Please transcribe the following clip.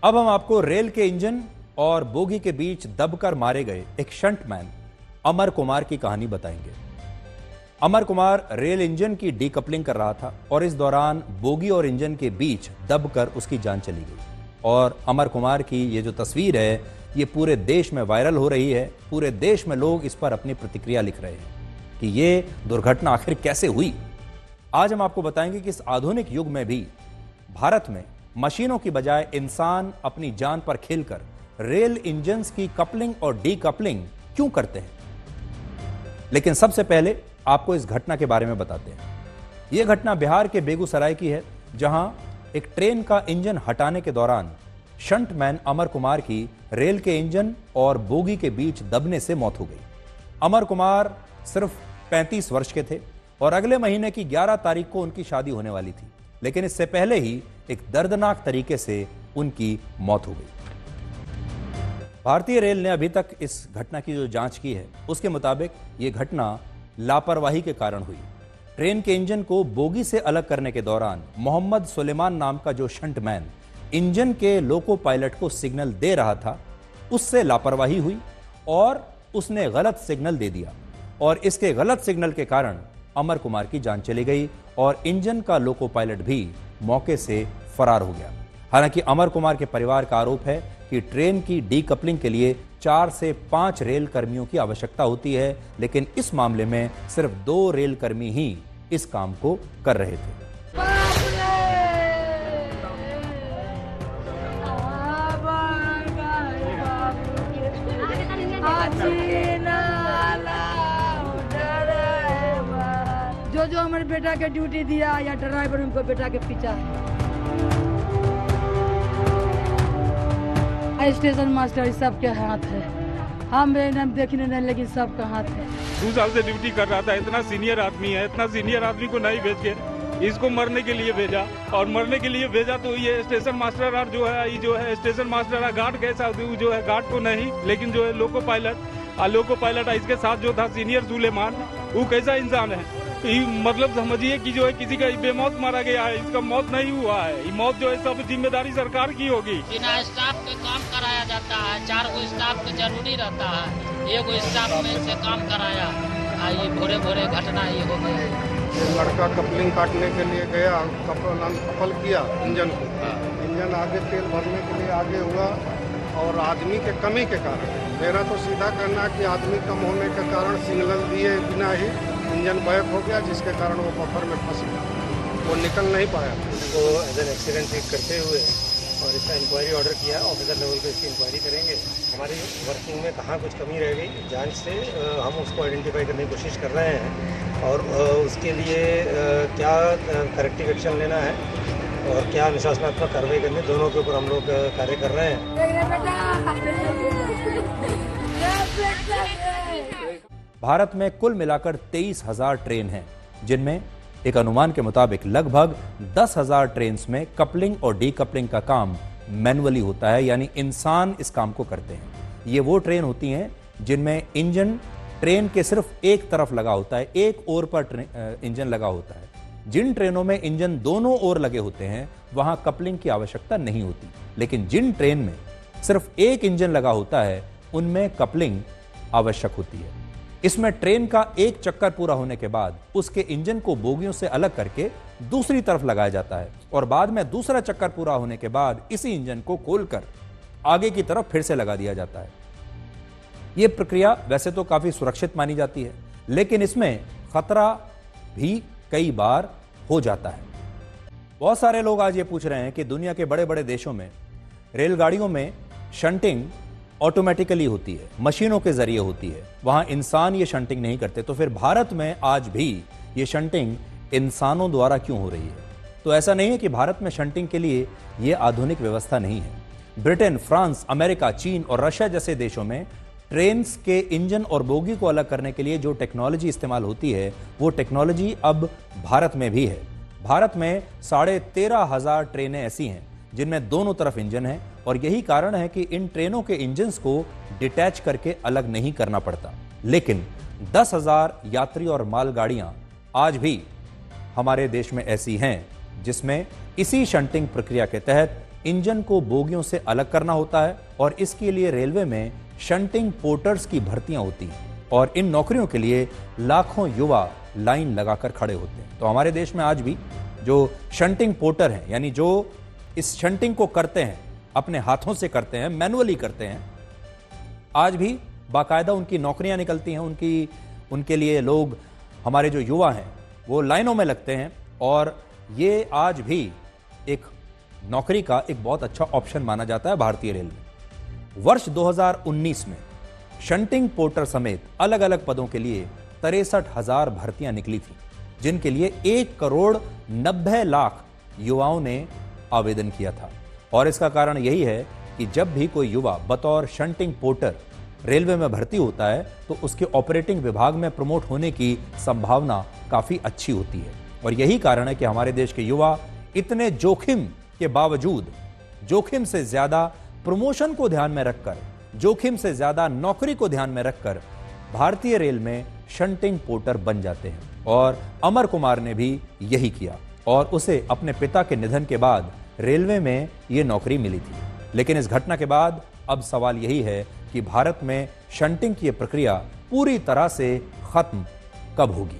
अब हम आपको रेल के इंजन और बोगी के बीच दबकर मारे गए एक शंटमैन अमर कुमार की कहानी बताएंगे। अमर कुमार रेल इंजन की डीकपलिंग कर रहा था और इस दौरान बोगी और इंजन के बीच दबकर उसकी जान चली गई। और अमर कुमार की ये जो तस्वीर है ये पूरे देश में वायरल हो रही है। पूरे देश में लोग इस पर अपनी प्रतिक्रिया लिख रहे हैं कि ये दुर्घटना आखिर कैसे हुई। आज हम आपको बताएंगे कि इस आधुनिक युग में भी भारत में मशीनों की बजाय इंसान अपनी जान पर खेलकर रेल इंजन्स की कपलिंग और डीकपलिंग क्यों करते हैं। लेकिन सबसे पहले आपको इस घटना के बारे में बताते हैं। यह घटना बिहार के बेगूसराय की है, जहां एक ट्रेन का इंजन हटाने के दौरान शंटमैन अमर कुमार की रेल के इंजन और बोगी के बीच दबने से मौत हो गई। अमर कुमार सिर्फ 35 वर्ष के थे और अगले महीने की 11 तारीख को उनकी शादी होने वाली थी, लेकिन इससे पहले ही एक दर्दनाक तरीके से उनकी मौत हो गई। भारतीय रेल ने अभी तक इस घटना की जो जांच की है उसके मुताबिक यह घटना लापरवाही के कारण हुई। ट्रेन के इंजन को बोगी से अलग करने के दौरान मोहम्मद सुलेमान नाम का जो शंटमैन इंजन के लोको पायलट को सिग्नल दे रहा था, उससे लापरवाही हुई और उसने गलत सिग्नल दे दिया और इसके गलत सिग्नल के कारण अमर कुमार की जान चली गई और इंजन का लोको पायलट भी मौके से फरार हो गया। हालांकि अमर कुमार के परिवार का आरोप है कि ट्रेन की डीकपलिंग के लिए 4 से 5 रेल कर्मियों की आवश्यकता होती है, लेकिन इस मामले में सिर्फ 2 रेल कर्मी ही इस काम को कर रहे थे। जो हमारे बेटा के ड्यूटी दिया या ड्राइवर उनको बेटा के पीछा स्टेशन मास्टर सबके हाथ है। हम देखने नहीं, लेकिन सबका हाथ है। 2 साल से ड्यूटी कर रहा था। इतना सीनियर आदमी है, इतना सीनियर आदमी को नहीं भेज के इसको मरने के लिए भेजा और मरने के लिए भेजा तो ये स्टेशन मास्टर और जो है स्टेशन मास्टर गार्ड कैसा जो है गार्ड को नहीं, लेकिन जो है लोको पायलट इसके साथ जो था सीनियर सुलेमान, वो कैसा इंसान है। मतलब समझिए कि जो है किसी का बेमौत मारा गया है, इसका मौत नहीं हुआ है। ये मौत जो है सब जिम्मेदारी सरकार की होगी। बिना स्टाफ के काम कराया जाता है, 4 गो स्टाफ के जरूरी रहता है, 1 गो स्टाफ में से काम कराया, ये भोरे घटना ये हो गया। लड़का कपलिंग काटने के लिए गया, कपल किया इंजन को, इंजन आगे तेल भरने के लिए आगे हुआ और आदमी के कमी के कारण, मेरा तो सीधा कहना कि आदमी कम होने के कारण सिग्नल दिए बिना ही इंजन बैक हो गया, जिसके कारण वो बफर में फंस गया, वो निकल नहीं पाया। तो एज एन एक्सीडेंट ट्रीट करते हुए और इसका इंक्वायरी ऑर्डर किया, ऑफिसर लेवल पे इसकी इंक्वायरी करेंगे। हमारी वर्किंग में कहाँ कुछ कमी रह गई, जांच से हम उसको आइडेंटिफाई करने की कोशिश कर रहे हैं और उसके लिए क्या करेक्टिव एक्शन लेना है और क्या अनुशासनात्मक कार्रवाई करनी, दोनों के ऊपर हम लोग कार्य कर रहे हैं। भारत में कुल मिलाकर 23,000 ट्रेन हैं, जिनमें एक अनुमान के मुताबिक लगभग 10,000 ट्रेन में कपलिंग और डीकपलिंग का काम मैनुअली होता है, यानी इंसान इस काम को करते हैं। ये वो ट्रेन होती हैं जिनमें इंजन ट्रेन के सिर्फ एक तरफ लगा होता है, एक ओर पर इंजन लगा होता है। जिन ट्रेनों में इंजन दोनों ओर लगे होते हैं वहां कपलिंग की आवश्यकता नहीं होती, लेकिन जिन ट्रेन में सिर्फ एक इंजन लगा होता है उनमें कपलिंग आवश्यक होती है। इसमें ट्रेन का एक चक्कर पूरा होने के बाद उसके इंजन को बोगियों से अलग करके दूसरी तरफ लगाया जाता है और बाद में दूसरा चक्कर पूरा होने के बाद इसी इंजन को खोलकर आगे की तरफ फिर से लगा दिया जाता है। यह प्रक्रिया वैसे तो काफी सुरक्षित मानी जाती है, लेकिन इसमें खतरा भी कई बार हो जाता है। बहुत सारे लोग आज ये पूछ रहे हैं कि दुनिया के बड़े बड़े देशों में रेलगाड़ियों में शंटिंग ऑटोमेटिकली होती है, मशीनों के जरिए होती है, वहां इंसान ये शंटिंग नहीं करते, तो फिर भारत में आज भी ये शंटिंग इंसानों द्वारा क्यों हो रही है। तो ऐसा नहीं है कि भारत में शंटिंग के लिए ये आधुनिक व्यवस्था नहीं है। ब्रिटेन, फ्रांस, अमेरिका, चीन और रशिया जैसे देशों में ट्रेन्स के इंजन और बोगी को अलग करने के लिए जो टेक्नोलॉजी इस्तेमाल होती है वो टेक्नोलॉजी अब भारत में भी है। भारत में 13,500 ट्रेनें ऐसी हैं जिनमें दोनों तरफ इंजन है और यही कारण है कि इन ट्रेनों के इंजन्स को डिटैच करके अलग नहीं करना पड़ता। लेकिन 10,000 यात्री और मालगाड़ियां आज भी हमारे देश में ऐसी हैं जिसमें इसी शंटिंग प्रक्रिया के तहत इंजन को बोगियों से अलग करना होता है और इसके लिए रेलवे में शंटिंग पोर्टर्स की भर्तियां होती हैं और इन नौकरियों के लिए लाखों युवा लाइन लगाकर खड़े होते हैं। तो हमारे देश में आज भी जो शंटिंग पोर्टर हैं, यानी जो इस शंटिंग को करते हैं, अपने हाथों से करते हैं, मैनुअली करते हैं, आज भी बाकायदा उनकी नौकरियां निकलती हैं। उनके लिए लोग, हमारे जो युवा हैं, वो लाइनों में लगते हैं और ये आज भी एक नौकरी का एक बहुत अच्छा ऑप्शन माना जाता है भारतीय रेल में। वर्ष 2019 में शंटिंग पोर्टर समेत अलग अलग पदों के लिए 63,000 भर्तियां निकली थी, जिनके लिए 1,90,00,000 युवाओं ने आवेदन किया था। और इसका कारण यही है कि जब भी कोई युवा बतौर शंटिंग पोर्टर रेलवे में भर्ती होता है तो उसके ऑपरेटिंग विभाग में प्रमोट होने की संभावना काफी अच्छी होती है। और यही कारण है कि हमारे देश के युवा इतने जोखिम के बावजूद, जोखिम से ज्यादा प्रमोशन को ध्यान में रखकर, जोखिम से ज्यादा नौकरी को ध्यान में रखकर भारतीय रेल में शंटिंग पोर्टर बन जाते हैं। और अमर कुमार ने भी यही किया और उसे अपने पिता के निधन के बाद रेलवे में यह नौकरी मिली थी। लेकिन इस घटना के बाद अब सवाल यही है कि भारत में शंटिंग की यह प्रक्रिया पूरी तरह से खत्म कब होगी।